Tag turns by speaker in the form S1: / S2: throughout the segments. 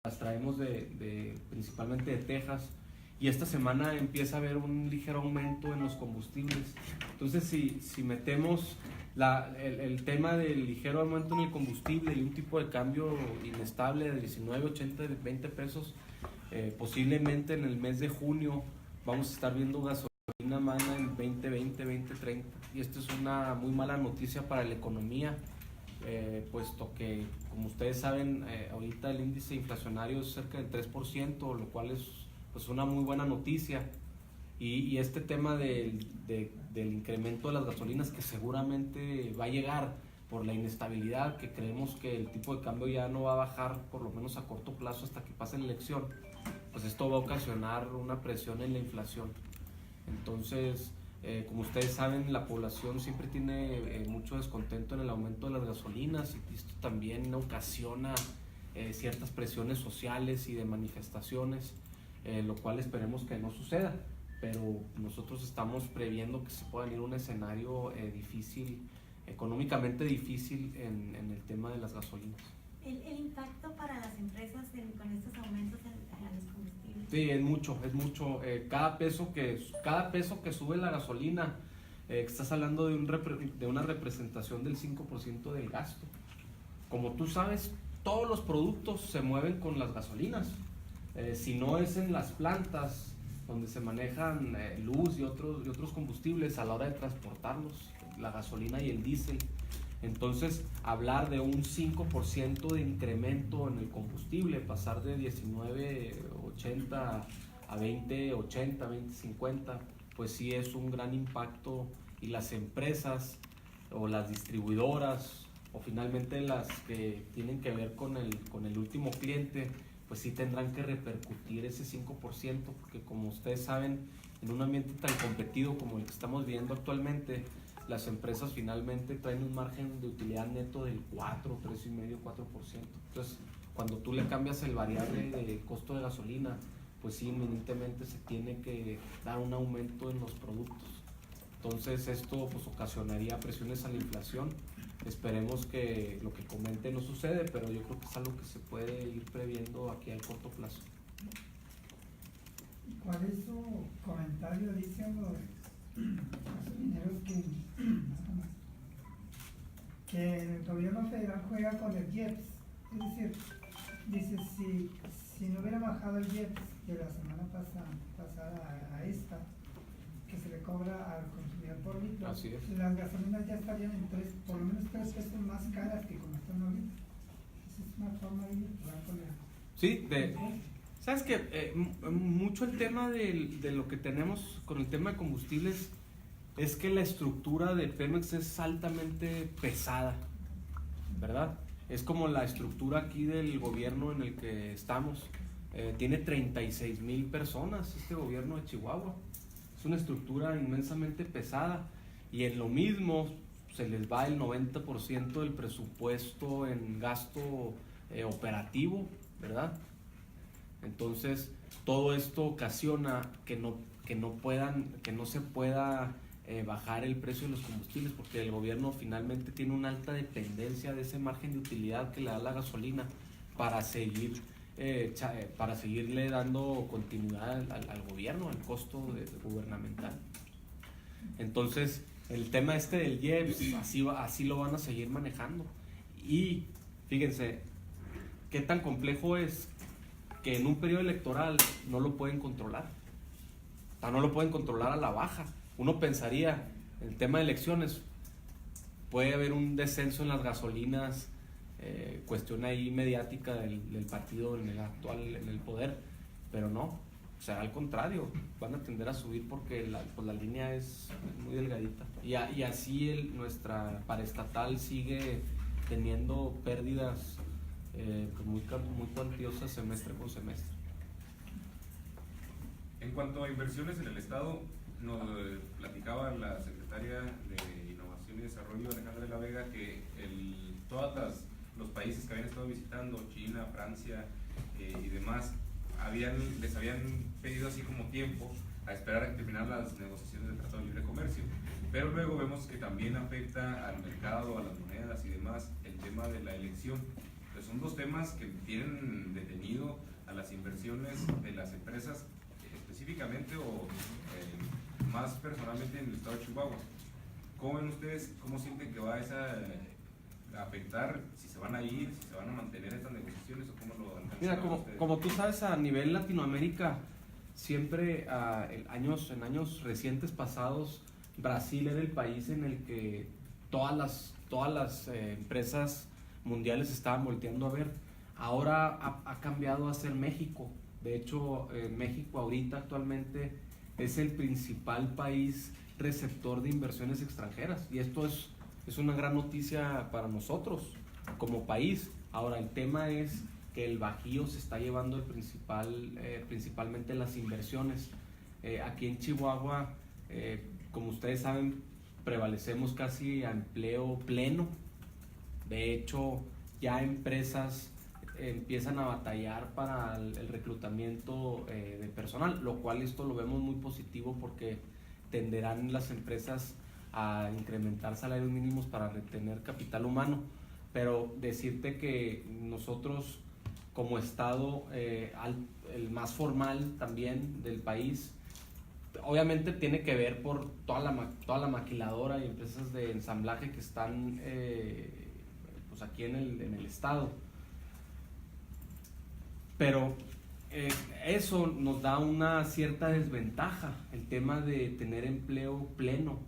S1: las traemos principalmente de Texas, y esta semana empieza a haber un ligero aumento en los combustibles. Entonces, si metemos el tema del ligero aumento en el combustible y un tipo de cambio inestable de 19, 80, 20 pesos, posiblemente en el mes de junio vamos a estar viendo gasolina magna en 2020, 2030, y esto es una muy mala noticia para la economía, puesto que, como ustedes saben, ahorita el índice inflacionario es cerca del 3%, lo cual es pues una muy buena noticia, y este tema del incremento de las gasolinas, que seguramente va a llegar por la inestabilidad, que creemos que el tipo de cambio ya no va a bajar, por lo menos a corto plazo, hasta que pase la elección, pues esto va a ocasionar una presión en la inflación. Entonces, como ustedes saben, la población siempre tiene mucho descontento en el aumento de las gasolinas, y esto también ocasiona ciertas presiones sociales y de manifestaciones, lo cual esperemos que no suceda, pero nosotros estamos previendo que se pueda ir un escenario difícil, económicamente difícil en el tema de las gasolinas.
S2: ¿El impacto para las empresas con estos aumentos a los combustibles?
S1: Sí, es mucho. Cada peso que sube la gasolina, estás hablando de una representación del 5% del gasto. Como tú sabes, todos los productos se mueven con las gasolinas. Si no es en las plantas donde se manejan luz y otros combustibles a la hora de transportarlos, la gasolina y el diésel. Entonces, hablar de un 5% de incremento en el combustible, pasar de 19.80 a 20.80, 20.50, pues sí es un gran impacto, y las empresas o las distribuidoras o finalmente las que tienen que ver con el último cliente, pues sí tendrán que repercutir ese 5%, porque como ustedes saben, en un ambiente tan competido como el que estamos viviendo actualmente, las empresas finalmente traen un margen de utilidad neto del 4, 3,5, 4%. Entonces, cuando tú le cambias el variable de costo de gasolina, pues sí, inminentemente se tiene que dar un aumento en los productos. Entonces, esto pues ocasionaría presiones a la inflación. Esperemos que lo que comente no sucede, pero yo creo que es algo que se puede ir previendo aquí a corto plazo.
S3: ¿Cuál es su comentario, dice, a los gasolineros que el gobierno federal juega con el IEPS? Es decir, dice, si no hubiera bajado el IEPS de la semana pasada a esta, que se le cobra al consumidor por litro,
S1: Así es.
S3: las gasolinas ya estarían en por lo menos 3 pesos más caras que como están ahorita. Esa es una forma de jugar con el...
S1: Sí, sabes que mucho el tema de lo que tenemos con el tema de combustibles es que la estructura de Pemex es altamente pesada, ¿verdad? Es como la estructura aquí del gobierno en el que estamos. Tiene 36,000 personas este gobierno de Chihuahua. Es una estructura inmensamente pesada, y en lo mismo se les va el 90% del presupuesto en gasto operativo, ¿verdad? Entonces, todo esto ocasiona que no se pueda bajar el precio de los combustibles, porque el gobierno finalmente tiene una alta dependencia de ese margen de utilidad que le da la gasolina para seguirle dando continuidad al gobierno, al costo gubernamental. Entonces, el tema del IEPS, así lo van a seguir manejando. Y fíjense qué tan complejo es que en un periodo electoral no lo pueden controlar. O sea, no lo pueden controlar a la baja. Uno pensaría, en el tema de elecciones, puede haber un descenso en las gasolinas, cuestión ahí mediática del partido en el poder, pero no, o sea, al contrario, van a tender a subir porque la línea es muy delgadita, y así nuestra paraestatal sigue teniendo pérdidas muy cuantiosas semestre con semestre.
S4: En cuanto a inversiones en el Estado, nos platicaba la secretaria de Innovación y Desarrollo, Alejandra de la Vega, que todos los países que habían estado visitando, China, Francia y demás, les habían pedido así como tiempo a esperar a terminar las negociaciones del Tratado de Libre Comercio, pero luego vemos que también afecta al mercado, a las monedas y demás, el tema de la elección. Entonces son dos temas que tienen detenido las inversiones de las empresas específicamente o más personalmente en el estado de Chihuahua. ¿Cómo ven ustedes, cómo sienten que va a afectar, si se van a ir, si se van a mantener estas negociaciones o cómo lo alcanzan?
S1: Mira, como tú sabes, a nivel Latinoamérica, siempre en años recientes pasados, Brasil era el país en el que todas las empresas mundiales estaban volteando a ver. Ahora ha cambiado a ser México. De hecho, México ahorita actualmente es el principal país receptor de inversiones extranjeras, y esto es una gran noticia para nosotros como país. Ahora, el tema es que el Bajío se está llevando principalmente las inversiones. Aquí en Chihuahua, como ustedes saben, prevalecemos casi a empleo pleno. De hecho, ya empresas empiezan a batallar para el reclutamiento de personal, lo cual esto lo vemos muy positivo porque tenderán las empresas a incrementar salarios mínimos para retener capital humano. Pero decirte que nosotros como estado, el más formal también del país, obviamente tiene que ver por toda la maquiladora y empresas de ensamblaje que están pues aquí en el estado. Pero eso nos da una cierta desventaja, el tema de tener empleo pleno,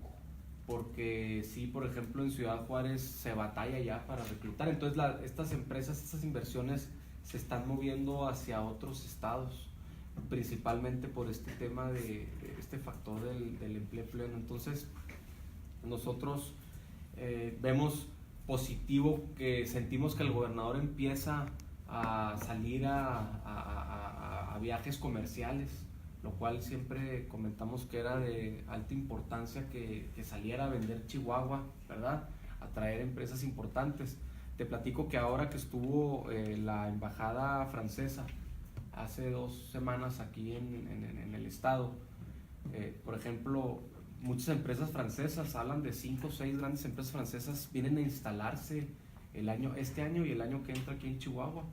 S1: porque sí, por ejemplo, en Ciudad Juárez se batalla ya para reclutar. Entonces estas empresas, estas inversiones se están moviendo hacia otros estados, principalmente por este tema de este factor del empleo pleno. Entonces nosotros vemos positivo que sentimos que el gobernador empieza a salir a viajes comerciales, lo cual siempre comentamos que era de alta importancia que saliera a vender Chihuahua, ¿verdad? A traer empresas importantes. Te platico que ahora que estuvo la embajada francesa hace 2 semanas aquí en el estado, por ejemplo, muchas empresas francesas, hablan de 5 o 6 grandes empresas francesas, vienen a instalarse este año y el año que entra aquí en Chihuahua,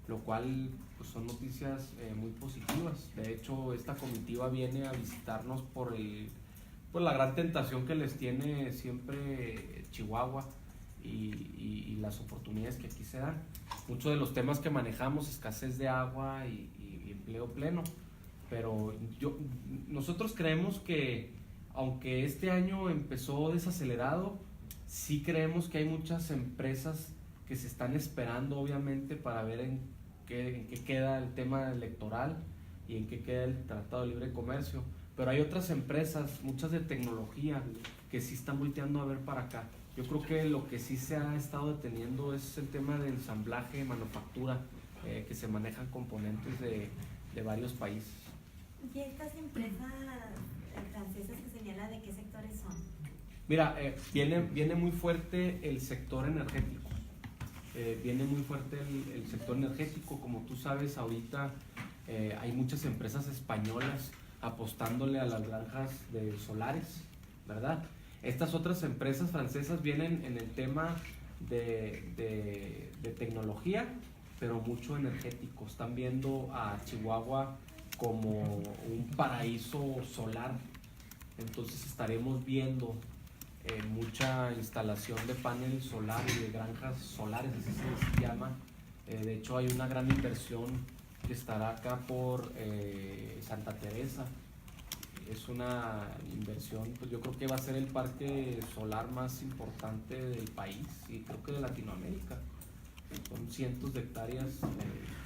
S1: lo cual pues, son noticias muy positivas. De hecho, esta comitiva viene a visitarnos por la gran tentación que les tiene siempre Chihuahua y las oportunidades que aquí se dan. Muchos de los temas que manejamos, escasez de agua y empleo pleno, pero nosotros creemos que aunque este año empezó desacelerado, sí creemos que hay muchas empresas que se están esperando, obviamente, para ver en qué queda el tema electoral y en qué queda el Tratado de Libre Comercio. Pero hay otras empresas, muchas de tecnología, que sí están volteando a ver para acá. Yo creo que lo que sí se ha estado deteniendo es el tema de ensamblaje, manufactura, que se manejan componentes de varios países.
S2: ¿Y estas empresas francesas que señala de qué sectores son?
S1: Mira, viene muy fuerte el sector energético. Viene muy fuerte el sector energético. Como tú sabes, ahorita hay muchas empresas españolas apostándole a las granjas de solares, ¿verdad? Estas otras empresas francesas vienen en el tema de tecnología, pero mucho energético. Están viendo a Chihuahua como un paraíso solar. Entonces estaremos viendo mucha instalación de paneles solares y de granjas solares, así se llama. De hecho, hay una gran inversión que estará acá por Santa Teresa. Es una inversión, pues yo creo que va a ser el parque solar más importante del país y creo que de Latinoamérica. Son cientos de hectáreas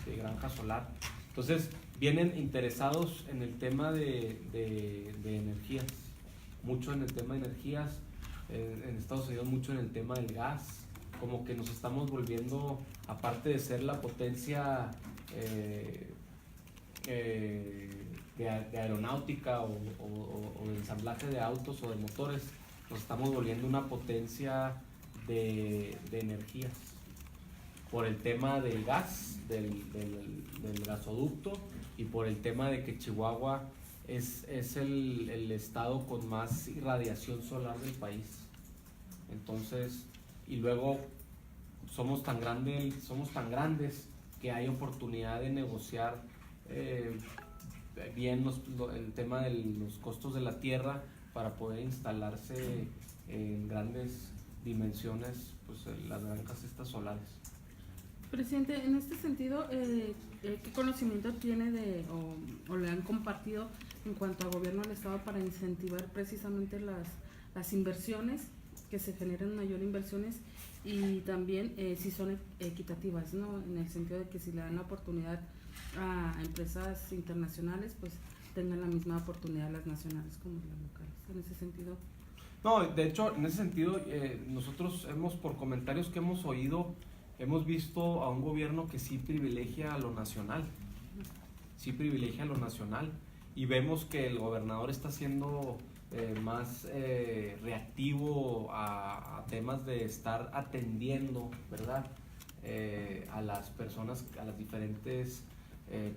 S1: de granja solar. Entonces, vienen interesados en el tema de energías, mucho en el tema de energías. En Estados Unidos mucho en el tema del gas, como que nos estamos volviendo, aparte de ser la potencia de aeronáutica o de ensamblaje de autos o de motores, nos estamos volviendo una potencia de energías por el tema del gas, del gasoducto, y por el tema de que Chihuahua es el estado con más irradiación solar del país. Entonces, y luego somos tan grandes que hay oportunidad de negociar bien el tema de los costos de la tierra para poder instalarse en grandes dimensiones, pues las granjas estas solares.
S5: Presidente, en este sentido, ¿qué conocimiento tiene o le han compartido en cuanto a gobierno del Estado para incentivar precisamente las inversiones, que se generen mayor inversiones y también si son equitativas, ¿no? En el sentido de que si le dan la oportunidad a empresas internacionales, pues tengan la misma oportunidad las nacionales como las locales. En ese sentido.
S1: No, de hecho, en ese sentido, nosotros por comentarios que hemos oído, hemos visto a un gobierno que sí privilegia a lo nacional, y vemos que el gobernador está siendo más reactivo a temas de estar atendiendo, ¿verdad? A las personas, a las diferentes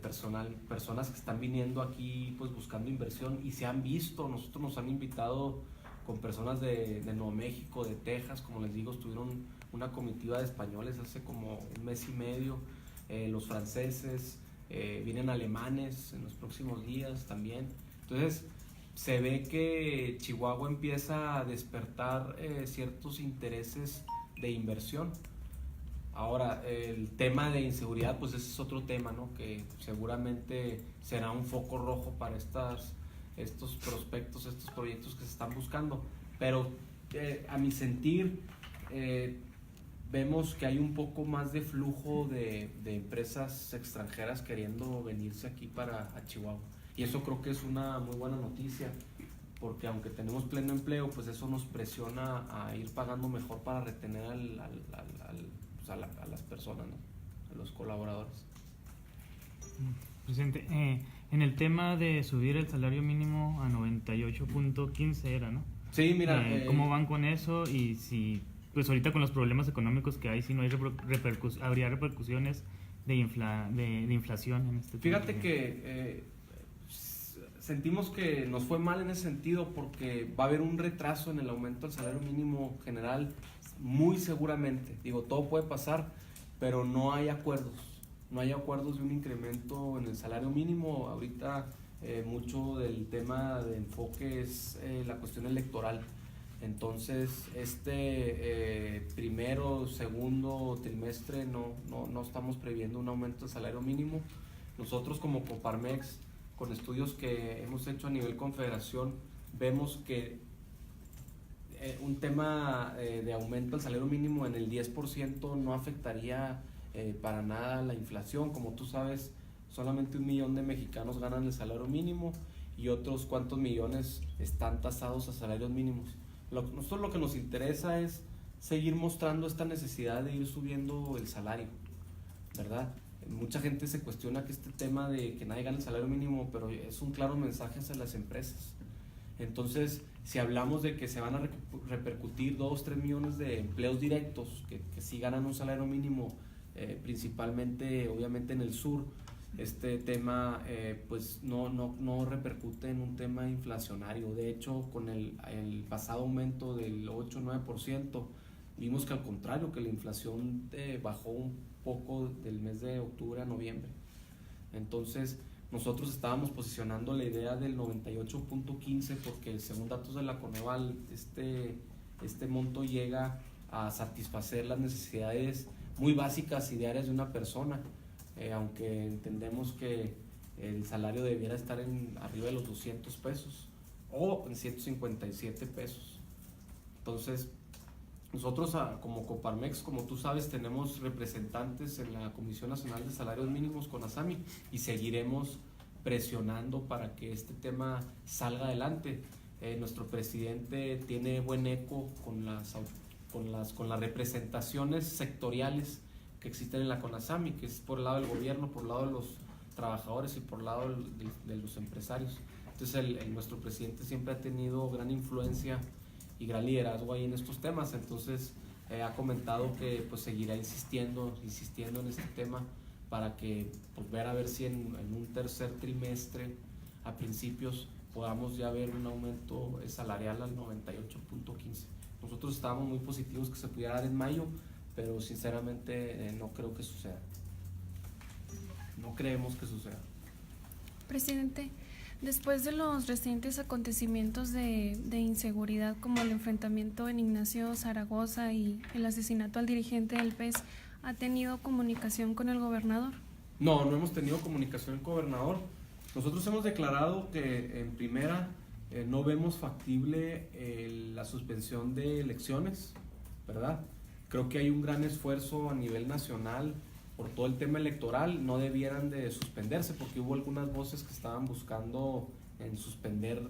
S1: personas que están viniendo aquí pues buscando inversión, y se han visto, nosotros nos han invitado con personas de Nuevo México, de Texas, como les digo, estuvieron una comitiva de españoles hace como un mes y medio, los franceses, vienen alemanes en los próximos días también. Entonces se ve que Chihuahua empieza a despertar ciertos intereses de inversión. Ahora, el tema de inseguridad, pues ese es otro tema, ¿no? Que seguramente será un foco rojo para estos prospectos, estos proyectos que se están buscando. Pero a mi sentir, vemos que hay un poco más de flujo de empresas extranjeras queriendo venirse aquí a Chihuahua. Y eso creo que es una muy buena noticia, porque aunque tenemos pleno empleo, pues eso nos presiona a ir pagando mejor para retener a las personas, ¿no? A los colaboradores.
S6: Presidente, en el tema de subir el salario mínimo a 98.15 era, ¿no?
S1: Sí, mira.
S6: ¿Cómo van con eso? Y si, pues ahorita con los problemas económicos que hay, si no hay habría repercusiones de inflación en este tema.
S1: Fíjate que sentimos que nos fue mal en ese sentido, porque va a haber un retraso en el aumento del salario mínimo general, muy seguramente. Digo, todo puede pasar, pero no hay acuerdos de un incremento en el salario mínimo. Ahorita mucho del tema de enfoque es la cuestión electoral. Entonces primero, segundo trimestre no estamos previendo un aumento del salario mínimo. Nosotros como Coparmex, con estudios que hemos hecho a nivel confederación, vemos que un tema de aumento del salario mínimo en el 10% no afectaría para nada la inflación. Como tú sabes, solamente 1 millón de mexicanos ganan el salario mínimo y otros cuantos millones están tasados a salarios mínimos. Nosotros lo que nos interesa es seguir mostrando esta necesidad de ir subiendo el salario, ¿verdad? Mucha gente se cuestiona que este tema de que nadie gana el salario mínimo, pero es un claro mensaje hacia las empresas. Entonces, si hablamos de que se van a repercutir 2-3 millones de empleos directos que sí ganan un salario mínimo, principalmente obviamente en el sur, este tema pues no repercute en un tema inflacionario. De hecho, con el pasado aumento del 8-9%, vimos que al contrario, que la inflación bajó un poco del mes de octubre a noviembre. Entonces nosotros estábamos posicionando la idea del 98.15 porque según datos de la Coneval este monto llega a satisfacer las necesidades muy básicas y diarias de una persona, aunque entendemos que el salario debiera estar arriba de los 200 pesos o en 157 pesos. Entonces nosotros como Coparmex, como tú sabes, tenemos representantes en la Comisión Nacional de Salarios Mínimos, CONASAMI, y seguiremos presionando para que este tema salga adelante. Nuestro presidente tiene buen eco con las representaciones sectoriales que existen en la CONASAMI, que es por el lado del gobierno, por el lado de los trabajadores y por el lado de los empresarios. Entonces nuestro presidente siempre ha tenido gran influencia y gran liderazgo ahí en estos temas. Entonces ha comentado que pues seguirá insistiendo en este tema para que pues ver a ver si en un tercer trimestre a principios podamos ya ver un aumento salarial al 98.15. Nosotros estábamos muy positivos que se pudiera dar en mayo, pero sinceramente no creo que suceda. No creemos que suceda.
S7: Presidente, después de los recientes acontecimientos de inseguridad como el enfrentamiento en Ignacio Zaragoza y el asesinato al dirigente del PES, ¿ha tenido comunicación con el gobernador?
S1: No, no hemos tenido comunicación con el gobernador. Nosotros hemos declarado que en primera no vemos factible la suspensión de elecciones, ¿verdad? Creo que hay un gran esfuerzo a nivel nacional por todo el tema electoral, no debieran de suspenderse porque hubo algunas voces que estaban buscando en suspender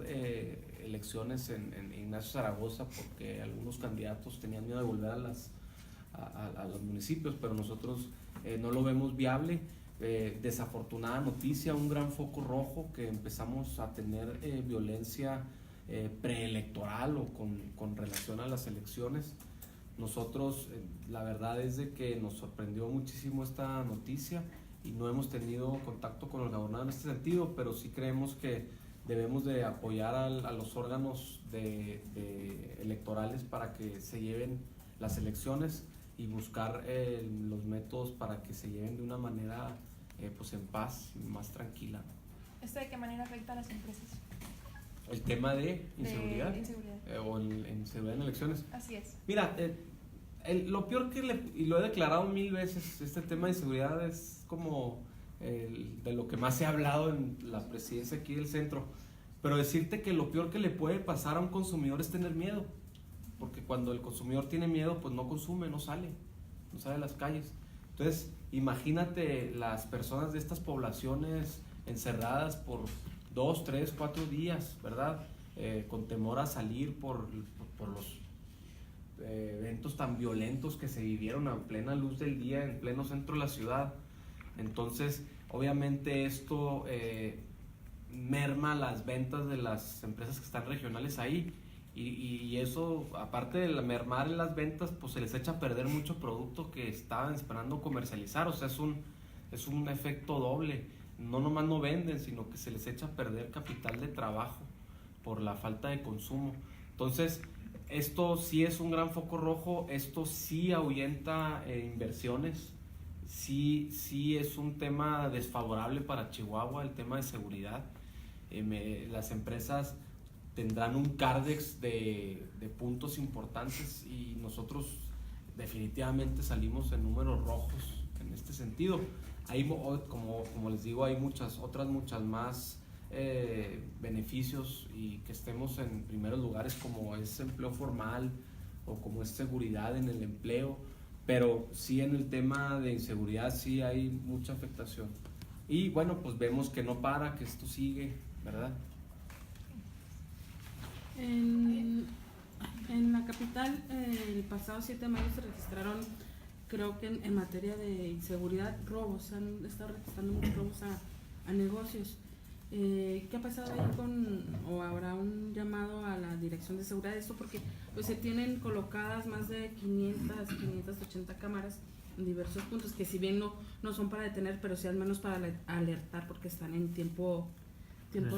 S1: elecciones en Ignacio Zaragoza porque algunos candidatos tenían miedo de volver a los municipios, pero nosotros no lo vemos viable. Desafortunada noticia, un gran foco rojo que empezamos a tener violencia preelectoral o con relación a las elecciones. Nosotros, la verdad es de que nos sorprendió muchísimo esta noticia y no hemos tenido contacto con el gobernador en este sentido, pero sí creemos que debemos de apoyar a los órganos electorales para que se lleven las elecciones y buscar los métodos para que se lleven de una manera pues en paz y más tranquila.
S8: ¿Esto de qué manera afecta a las empresas?
S1: El tema de inseguridad,
S8: inseguridad.
S1: O inseguridad en elecciones.
S8: Así es.
S1: Mira, lo peor y lo he declarado 1000 veces, este tema de inseguridad es como de lo que más se ha hablado en la presidencia aquí del centro, pero decirte que lo peor que le puede pasar a un consumidor es tener miedo, porque cuando el consumidor tiene miedo, pues no consume, no sale a las calles. Entonces, imagínate las personas de estas poblaciones encerradas por 2, 3, 4 días, ¿verdad? Con temor a salir por los eventos tan violentos que se vivieron a plena luz del día en pleno centro de la ciudad. Entonces, obviamente esto merma las ventas de las empresas que están regionales ahí y eso, aparte de mermar las ventas, pues se les echa a perder mucho producto que estaban esperando comercializar. O sea, es un efecto doble. No nomás no venden, sino que se les echa a perder capital de trabajo por la falta de consumo. Entonces, esto sí es un gran foco rojo, esto sí ahuyenta inversiones, sí es un tema desfavorable para Chihuahua, el tema de seguridad. Las empresas tendrán un Cardex de puntos importantes y nosotros definitivamente salimos en números rojos en este sentido. Hay, como les digo, hay muchas más beneficios y que estemos en primeros lugares como es empleo formal o como es seguridad en el empleo, pero sí en el tema de inseguridad sí hay mucha afectación y bueno, pues vemos que no para, que esto sigue, ¿verdad?
S5: En la capital el pasado 7 de mayo se registraron, creo que en materia de inseguridad, robos, se han estado registrando muchos robos a negocios. ¿Qué ha pasado ahí o habrá un llamado a la Dirección de Seguridad de esto? Porque pues se tienen colocadas más de 580 cámaras en diversos puntos, que si bien no son para detener, pero sí al menos para alertar porque están en tiempo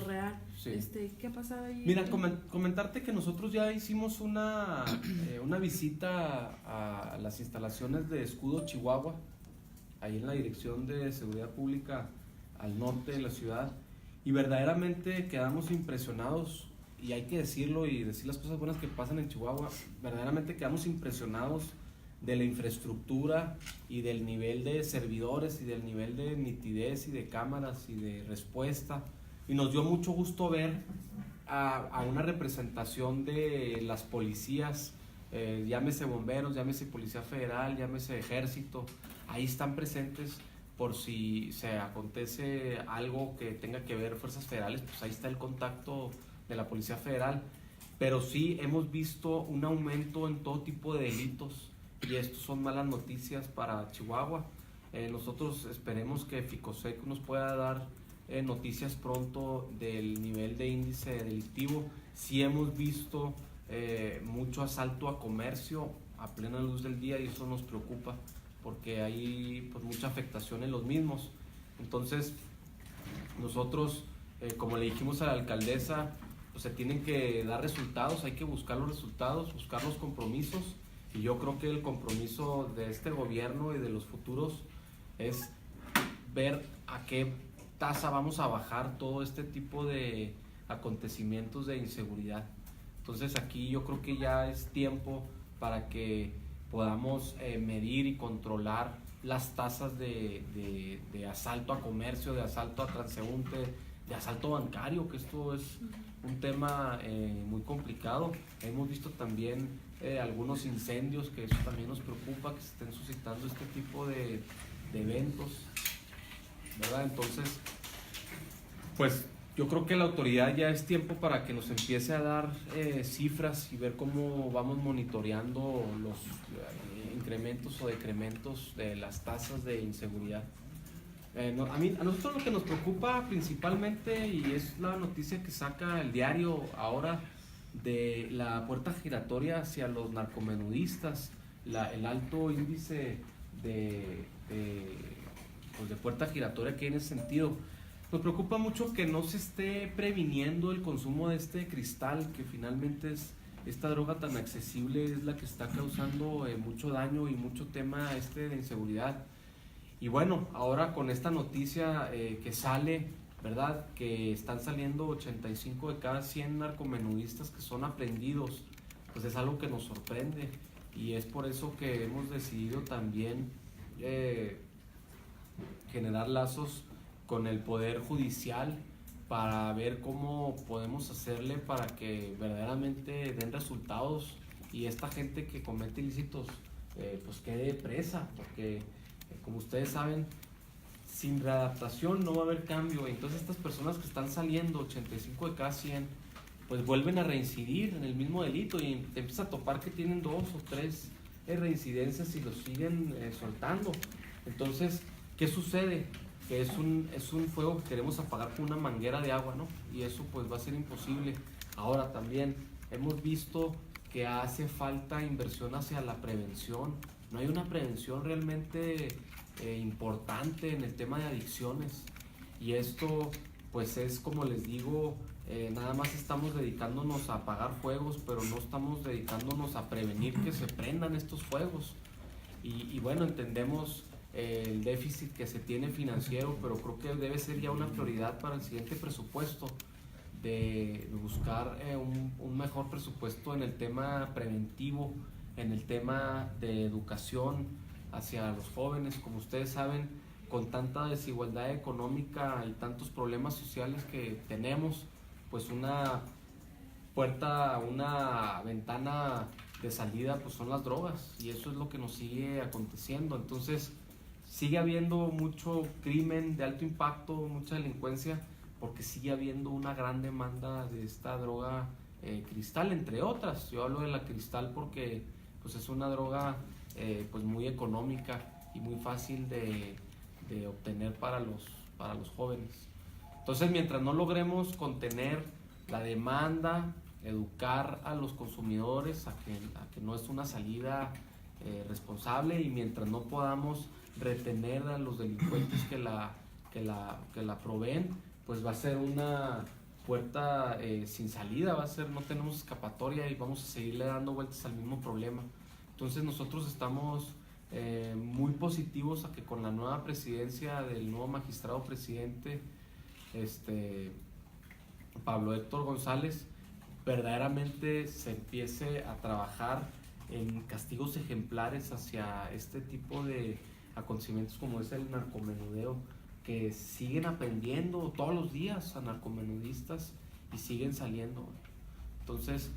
S5: real.
S1: Sí.
S5: ¿Qué ha pasado ahí?
S1: Mira, comentarte que nosotros ya hicimos una visita a las instalaciones de Escudo Chihuahua, ahí en la Dirección de Seguridad Pública al norte de la ciudad, y verdaderamente quedamos impresionados, y hay que decirlo y decir las cosas buenas que pasan en Chihuahua. Verdaderamente quedamos impresionados de la infraestructura y del nivel de servidores y del nivel de nitidez y de cámaras y de respuesta. Y nos dio mucho gusto ver a una representación de las policías, llámese bomberos, llámese Policía Federal, llámese Ejército. Ahí están presentes por si se acontece algo que tenga que ver Fuerzas Federales, pues ahí está el contacto de la Policía Federal. Pero sí hemos visto un aumento en todo tipo de delitos y estos son malas noticias para Chihuahua. Nosotros esperemos que Ficosec nos pueda dar noticias pronto del nivel de índice delictivo. Sí hemos visto mucho asalto a comercio a plena luz del día y eso nos preocupa porque hay pues mucha afectación en los mismos. Entonces nosotros, como le dijimos a la alcaldesa, pues se tienen que dar resultados, hay que buscar los resultados, buscar los compromisos, y yo creo que el compromiso de este gobierno y de los futuros es ver a qué tasa vamos a bajar todo este tipo de acontecimientos de inseguridad. Entonces aquí yo creo que ya es tiempo para que podamos medir y controlar las tasas de asalto a comercio, de asalto a transeúnte, de asalto bancario, que esto es un tema muy complicado. Hemos visto también algunos incendios, que eso también nos preocupa, que se estén suscitando este tipo de eventos, ¿verdad? Entonces, pues yo creo que la autoridad ya es tiempo para que nos empiece a dar cifras y ver cómo vamos monitoreando los incrementos o decrementos de las tasas de inseguridad. A nosotros lo que nos preocupa principalmente, y es la noticia que saca el diario ahora, de la puerta giratoria hacia los narcomenudistas, el alto índice de puerta giratoria que hay en ese sentido. Nos preocupa mucho que no se esté previniendo el consumo de este cristal, que finalmente es esta droga tan accesible, es la que está causando mucho daño y mucho tema de inseguridad. Y bueno, ahora con esta noticia que sale, ¿verdad? Que están saliendo 85 de cada 100 narcomenudistas que son aprehendidos, pues es algo que nos sorprende, y es por eso que hemos decidido también generar lazos con el Poder Judicial para ver cómo podemos hacerle para que verdaderamente den resultados y esta gente que comete ilícitos pues quede presa, porque como ustedes saben, sin readaptación no va a haber cambio. Entonces estas personas que están saliendo, 85 de cada 100, pues vuelven a reincidir en el mismo delito y te empiezas a topar que tienen 2 o 3 reincidencias y los siguen soltando. Entonces, ¿qué sucede? Que es un fuego que queremos apagar con una manguera de agua, ¿no? Y eso pues va a ser imposible. Ahora también hemos visto que hace falta inversión hacia la prevención. No hay una prevención realmente importante en el tema de adicciones, y esto pues es, como les digo, nada más estamos dedicándonos a apagar fuegos, pero no estamos dedicándonos a prevenir que se prendan estos fuegos. Y bueno, entendemos el déficit que se tiene financiero, pero creo que debe ser ya una prioridad para el siguiente presupuesto, de buscar un mejor presupuesto en el tema preventivo, en el tema de educación hacia los jóvenes. Como ustedes saben, con tanta desigualdad económica y tantos problemas sociales que tenemos, pues una ventana de salida pues son las drogas, y eso es lo que nos sigue aconteciendo. Entonces sigue habiendo mucho crimen de alto impacto, mucha delincuencia, porque sigue habiendo una gran demanda de esta droga cristal, entre otras. Yo hablo de la cristal porque pues es una droga pues muy económica y muy fácil de obtener para los jóvenes. Entonces, mientras no logremos contener la demanda, educar a los consumidores a que no es una salida responsable, y mientras no podamos retener a los delincuentes que la proveen, pues va a ser una puerta sin salida, no tenemos escapatoria y vamos a seguirle dando vueltas al mismo problema. Entonces nosotros estamos muy positivos a que con la nueva presidencia del nuevo magistrado presidente Pablo Héctor González, verdaderamente se empiece a trabajar en castigos ejemplares hacia este tipo de acontecimientos como es el narcomenudeo, que siguen aprendiendo todos los días a narcomenudistas y siguen saliendo. Entonces,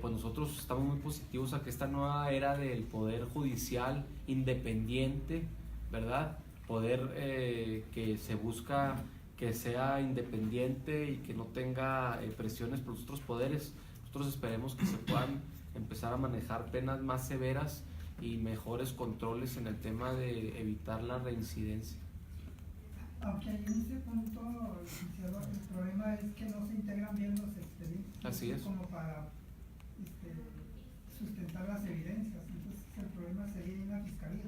S1: pues nosotros estamos muy positivos a que esta nueva era del Poder Judicial independiente, ¿verdad? Poder que se busca que sea independiente y que no tenga presiones por los otros poderes. Nosotros esperemos que se puedan empezar a manejar penas más severas y mejores controles en el tema de evitar la reincidencia.
S3: Aunque en ese punto, licenciado, el problema es que no se integran bien los expedientes.
S1: Así es.
S3: Como para sustentar las evidencias. Entonces el problema sería en la fiscalía.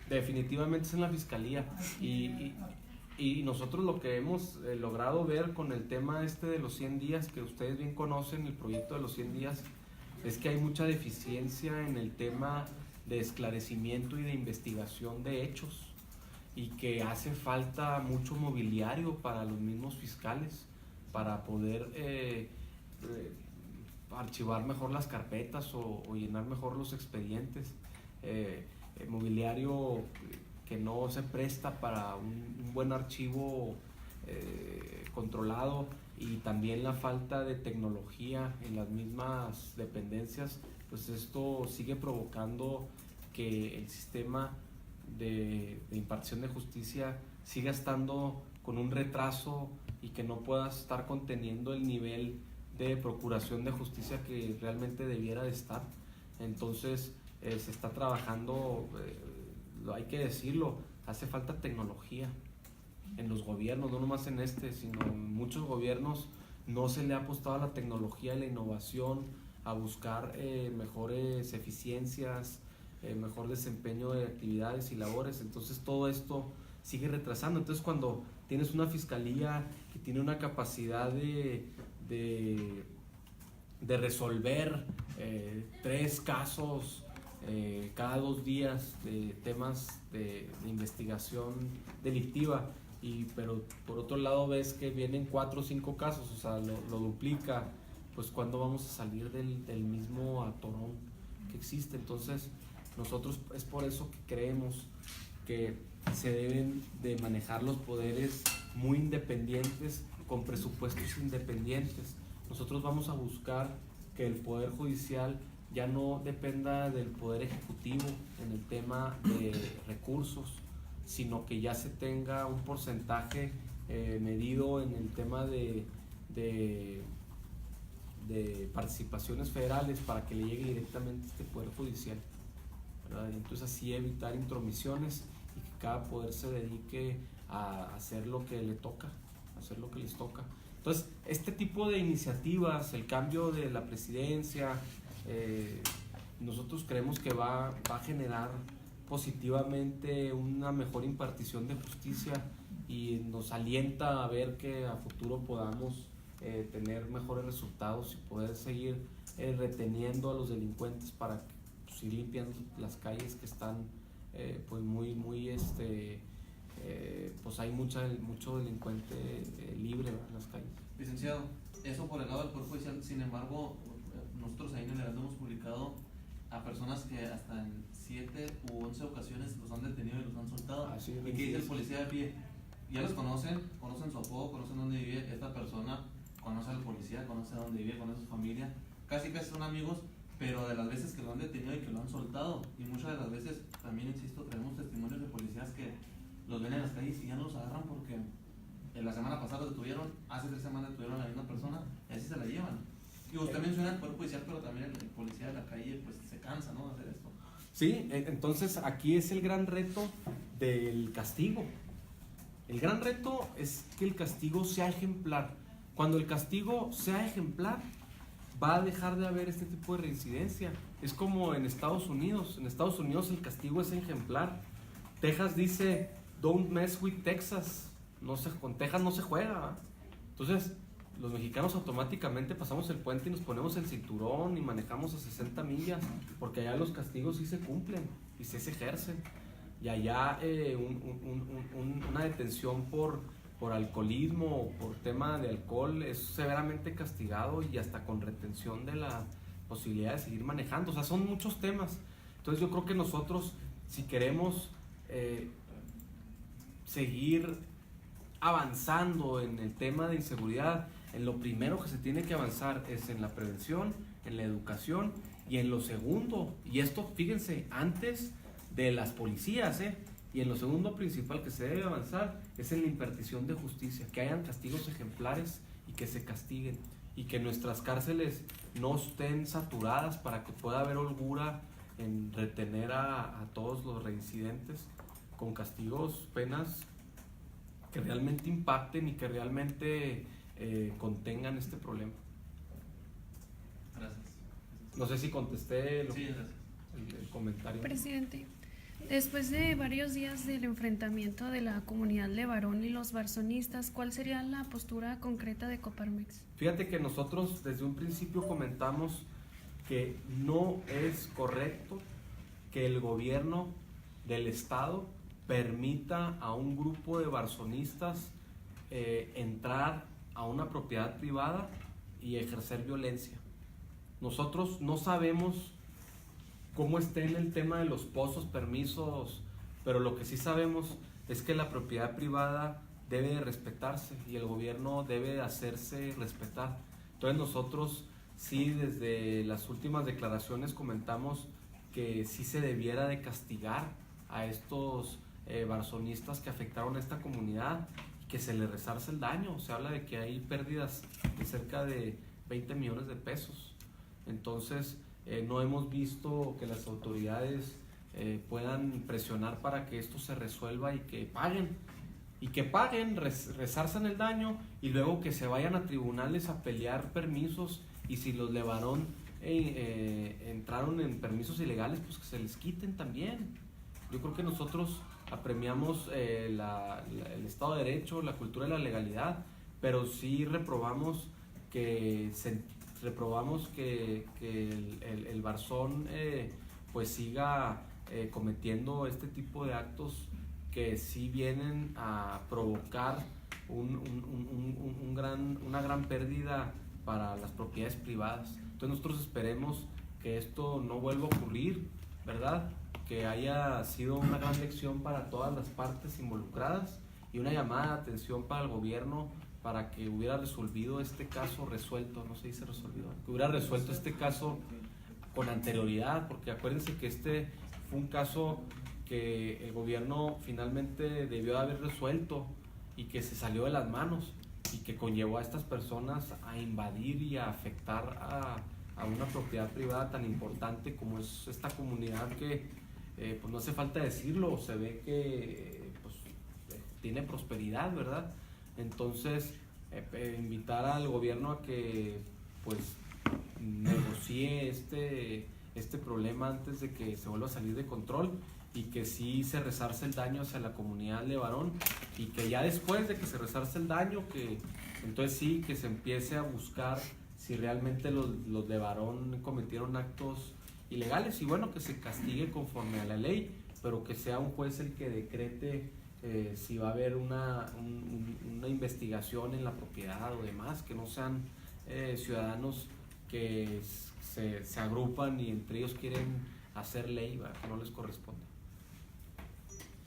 S1: Definitivamente es en la fiscalía. Y nosotros lo que hemos logrado ver con el tema de los 100 días, que ustedes bien conocen, el proyecto de los 100 días, es que hay mucha deficiencia en el tema de esclarecimiento y de investigación de hechos. y que hace falta mucho mobiliario para los mismos fiscales, para poder archivar mejor las carpetas o llenar mejor los expedientes. Mobiliario que no se presta para un buen archivo controlado, y también la falta de tecnología en las mismas dependencias, pues esto sigue provocando que el sistema de impartición de justicia siga estando con un retraso y que no pueda estar conteniendo el nivel de procuración de justicia que realmente debiera de estar. Entonces se está trabajando, hay que decirlo, hace falta tecnología en los gobiernos, no nomás en sino en muchos gobiernos no se le ha apostado a la tecnología y la innovación, a buscar mejores eficiencias, mejor desempeño de actividades y labores. Entonces todo esto sigue retrasando. Entonces cuando tienes una fiscalía que tiene una capacidad de resolver 3 casos cada 2 días de temas de investigación delictiva, pero por otro lado ves que vienen 4 o 5 casos, o sea, lo duplica, pues ¿cuándo vamos a salir del mismo atorón que existe? Entonces nosotros es por eso que creemos que se deben de manejar los poderes muy independientes, con presupuestos independientes. Nosotros vamos a buscar que el Poder Judicial ya no dependa del Poder Ejecutivo en el tema de recursos, sino que ya se tenga un porcentaje medido en el tema de participaciones federales para que le llegue directamente a este Poder Judicial, ¿verdad? Entonces así evitar intromisiones y que cada poder se dedique a hacer lo que le toca, hacer lo que les toca. Entonces este tipo de iniciativas, el cambio de la presidencia, nosotros creemos que va a generar positivamente una mejor impartición de justicia, y nos alienta a ver que a futuro podamos tener mejores resultados y poder seguir reteniendo a los delincuentes para pues, ir limpiando las calles que están pues muy pues hay mucho delincuente libre en las calles.
S9: Licenciado, eso por el lado del Poder Judicial. Sin embargo, nosotros ahí en el Heraldo hemos publicado a personas que hasta en 7 u 11 ocasiones los han detenido y los han soltado.
S1: Sí,
S9: y que dice el policía de pie, ya los conocen su apodo, conocen dónde vive esta persona, conoce al policía, conoce dónde vive, conoce su familia, casi son amigos, pero de las veces que lo han detenido y que lo han soltado, y muchas de las veces, también insisto, tenemos testimonios de policías que los ven en las calles y ya no los agarran porque la semana pasada los detuvieron, hace 3 semanas detuvieron a la misma persona y así se la llevan. Y usted menciona el Poder Judicial, pero también el policía de la calle pues se cansa, ¿no?, de hacer esto.
S1: Sí, entonces aquí es el gran reto del castigo. El gran reto es que el castigo sea ejemplar. Cuando el castigo sea ejemplar, va a dejar de haber este tipo de reincidencia. Es como en Estados Unidos. En Estados Unidos el castigo es ejemplar. Texas dice, don't mess with Texas. Con Texas no se juega, ¿verdad? Entonces, los mexicanos automáticamente pasamos el puente y nos ponemos el cinturón y manejamos a 60 millas, porque allá los castigos sí se cumplen y sí se ejercen. Y allá una detención por alcoholismo o por tema de alcohol es severamente castigado y hasta con retención de la posibilidad de seguir manejando. O sea, son muchos temas. Entonces yo creo que nosotros, si queremos seguir avanzando en el tema de inseguridad, en lo primero que se tiene que avanzar es en la prevención, en la educación, y en lo segundo, y esto fíjense, antes de las policías, y en lo segundo principal que se debe avanzar es en la impartición de justicia, que hayan castigos ejemplares y que se castiguen, y que nuestras cárceles no estén saturadas para que pueda haber holgura en retener a todos los reincidentes con castigos, penas que realmente impacten y que realmente contengan este problema.
S9: Gracias.
S1: No sé si contesté
S9: Sí, gracias.
S1: el comentario.
S7: Presidente, después de varios días del enfrentamiento de la comunidad Levarón y los barzonistas, ¿cuál sería la postura concreta de Coparmex?
S1: Fíjate que nosotros desde un principio comentamos que no es correcto que el gobierno del estado permita a un grupo de barzonistas entrar a una propiedad privada y ejercer violencia. Nosotros no sabemos cómo esté en el tema de los pozos, permisos, pero lo que sí sabemos es que la propiedad privada debe de respetarse y el gobierno debe de hacerse respetar. Entonces nosotros sí, desde las últimas declaraciones comentamos que sí se debiera de castigar a estos barzonistas que afectaron a esta comunidad y que se les resarce el daño. Se habla de que hay pérdidas de cerca de 20 millones de pesos. Entonces no hemos visto que las autoridades puedan presionar para que esto se resuelva y que paguen, resarcen el daño y luego que se vayan a tribunales a pelear permisos, y si los Levarón entraron en permisos ilegales, pues que se les quiten también. Yo creo que nosotros apremiamos el Estado de Derecho, la cultura de la legalidad, pero sí reprobamos que el Barzón pues siga cometiendo este tipo de actos que sí vienen a provocar una gran pérdida para las propiedades privadas. Entonces nosotros esperemos que esto no vuelva a ocurrir, ¿verdad? Que haya sido una gran lección para todas las partes involucradas y una llamada de atención para el gobierno para que hubiera resolvido este caso resuelto, no se dice resolvido, que hubiera resuelto este caso con anterioridad, porque acuérdense que este fue un caso que el gobierno finalmente debió de haber resuelto y que se salió de las manos y que conllevó a estas personas a invadir y a afectar a una propiedad privada tan importante como es esta comunidad que, pues no hace falta decirlo, se ve que pues, tiene prosperidad, ¿verdad? Entonces, invitar al gobierno a que pues negocie este problema antes de que se vuelva a salir de control y que sí se resarce el daño hacia la comunidad de Levarón, y que ya después de que se resarce el daño, que entonces sí que se empiece a buscar si realmente los Levarón cometieron actos ilegales, y bueno, que se castigue conforme a la ley, pero que sea un juez el que decrete si va a haber una investigación en la propiedad o demás, que no sean ciudadanos que se agrupan y entre ellos quieren hacer ley, ¿verdad? Que no les corresponde.